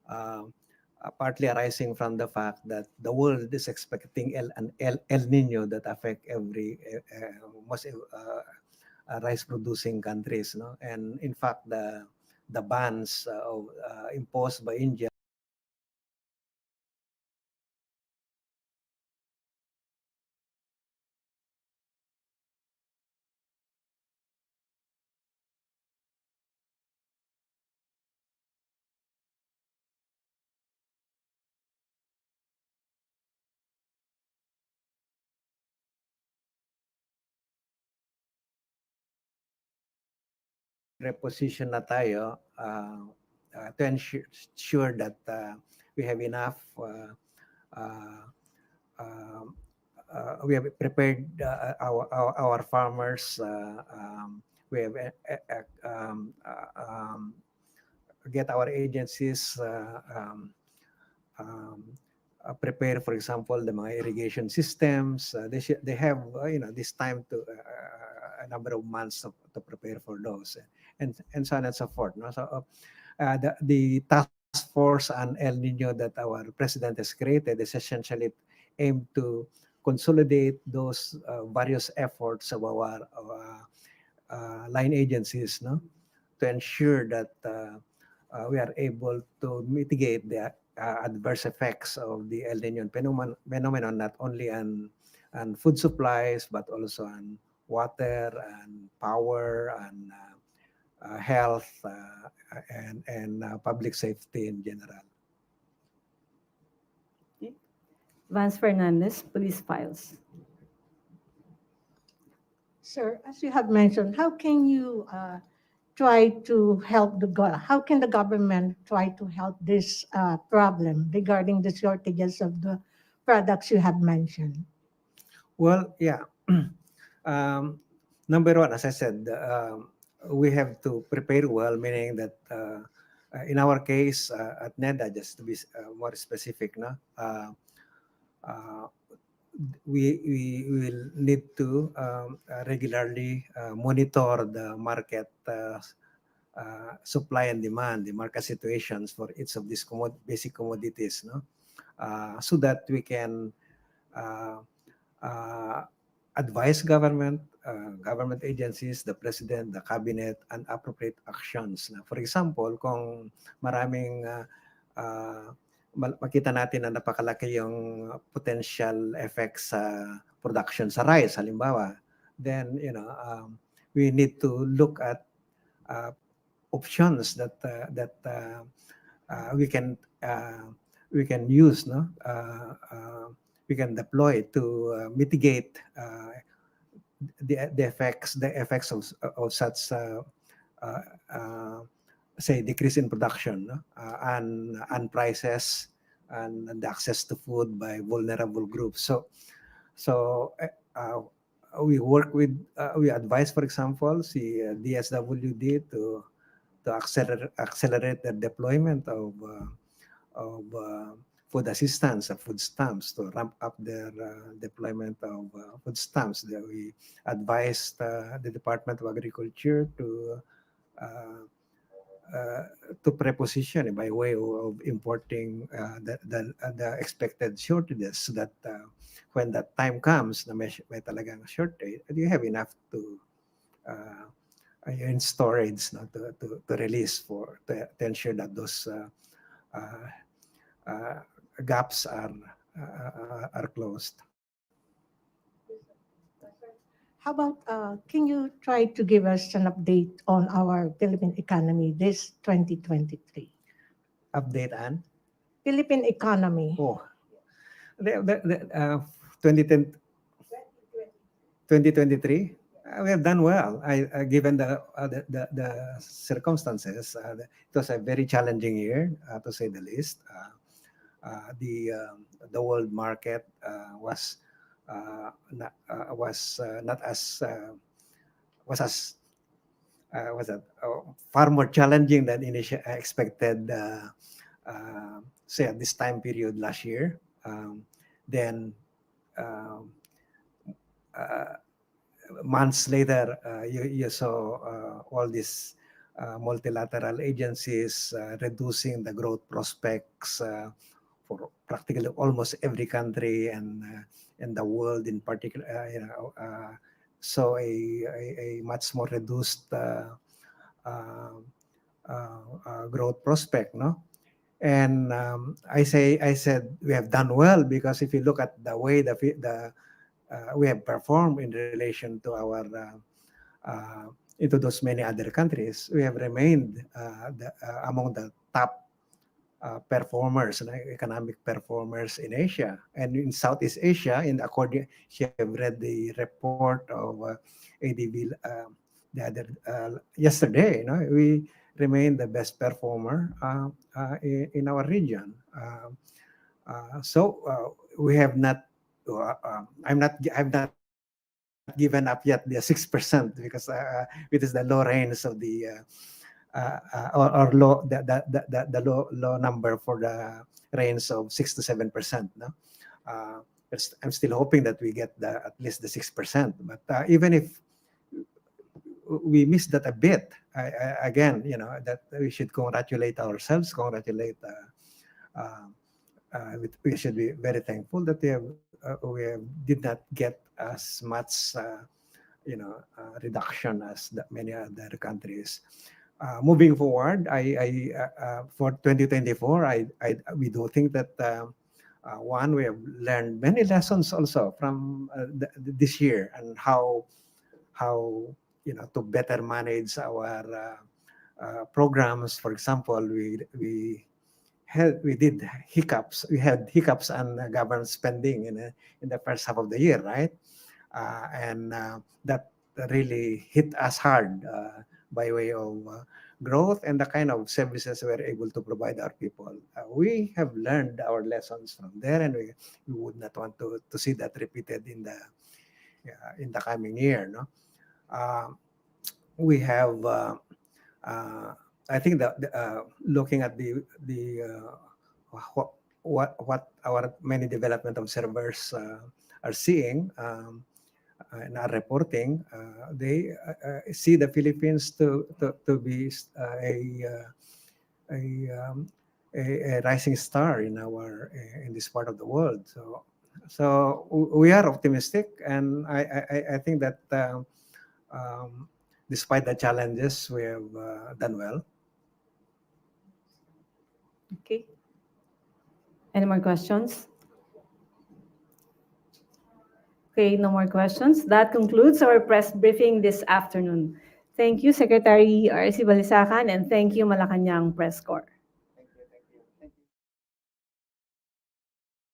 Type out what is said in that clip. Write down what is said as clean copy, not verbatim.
uh, partly arising from the fact that the world is expecting El Nino that affect every most rice producing countries, no? And in fact, the bans imposed by India reposition na tayo to ensure that we have enough uh, uh, we have prepared our farmers. We have get our agencies um, prepare, for example, the mga irrigation systems. They have this time to a number of months to prepare for those, and so on and so forth. No? So the task force on El Nino that our president has created is essentially aimed to consolidate those various efforts of our line agencies, no, to ensure that we are able to mitigate the adverse effects of the El Nino phenomenon, not only on food supplies, but also on water and power and health and public safety in general. Vance Fernandez, Police Files. Sir, as you have mentioned, how can you try to help how can the government try to help this problem regarding the shortages of the products you have mentioned? Well, yeah. um, Number one, as I said, we have to prepare well, meaning that in our case at Neda, just to be more specific, no, uh, we will need to regularly monitor the market supply and demand, the market situations for each of these basic commodities, no, so that we can uh, uh, advise government agencies, the president, the cabinet, and appropriate actions. Na, for example, kung maraming makita natin na napakalaki yung potential effects sa production sa rice, halimbawa, then we need to look at uh, options that we can use, no, we can deploy to mitigate the effects of such uh, uh, say decrease in production, no? And prices and the access to food by vulnerable groups. So we advise, for example, the DSWD to accelerate the deployment of food assistance, food stamps, to ramp up their deployment of food stamps. That we advised the Department of Agriculture uh, uh, to preposition by way of importing the expected shortages, so that when that time comes na may talagang shortage, you have enough to uh, in storage, no, to release to ensure that those uh, uh, gaps are closed. How about, can you try to give us an update on our Philippine economy this 2023? Update and Philippine economy. oh, the 2010, 2023, we have done well. Given the circumstances, it was a very challenging year, to say the least. The world market not as was as was that far more challenging than initially expected. Say at this time period last year, then um, uh, months later, you saw all these multilateral agencies, reducing the growth prospects for practically almost every country and the world in particular. So a much more reduced uh, growth prospect, no? And I said we have done well because if you look at the way we have performed in relation to our into those many other countries, we have remained among the top performers, economic performers in Asia and in Southeast Asia. In according, she have read the report of ADB the other yesterday. We remain the best performer in our region. So we have not. I've not given up yet the 6% because it is the low range of the or low the low number for the range of 6 to 7%. No, I'm still hoping that we get at least the 6%. But even if we miss that a bit, again, that we should congratulate ourselves, congratulate. We should be very thankful that did not get as much reduction as many other countries. Moving forward, for 2024, we do think that one, we have learned many lessons also from this year and how to better manage our programs. For example, we did hiccups. We had hiccups on government spending in the first half of the year, right? And that really hit us hard by way of growth and the kind of services we're able to provide our people. We have learned our lessons from there, and we would not want to see that repeated in the coming year. No, we have. I think that looking at what our many development observers are seeing and are reporting, they see the Philippines to be a rising star in this part of the world. So we are optimistic, and I think that despite the challenges, we have done well. Okay. Any more questions? Okay, no more questions. That concludes our press briefing this afternoon. Thank you, Secretary R.C. Balisacan, and thank you, Malacanang Press Corps.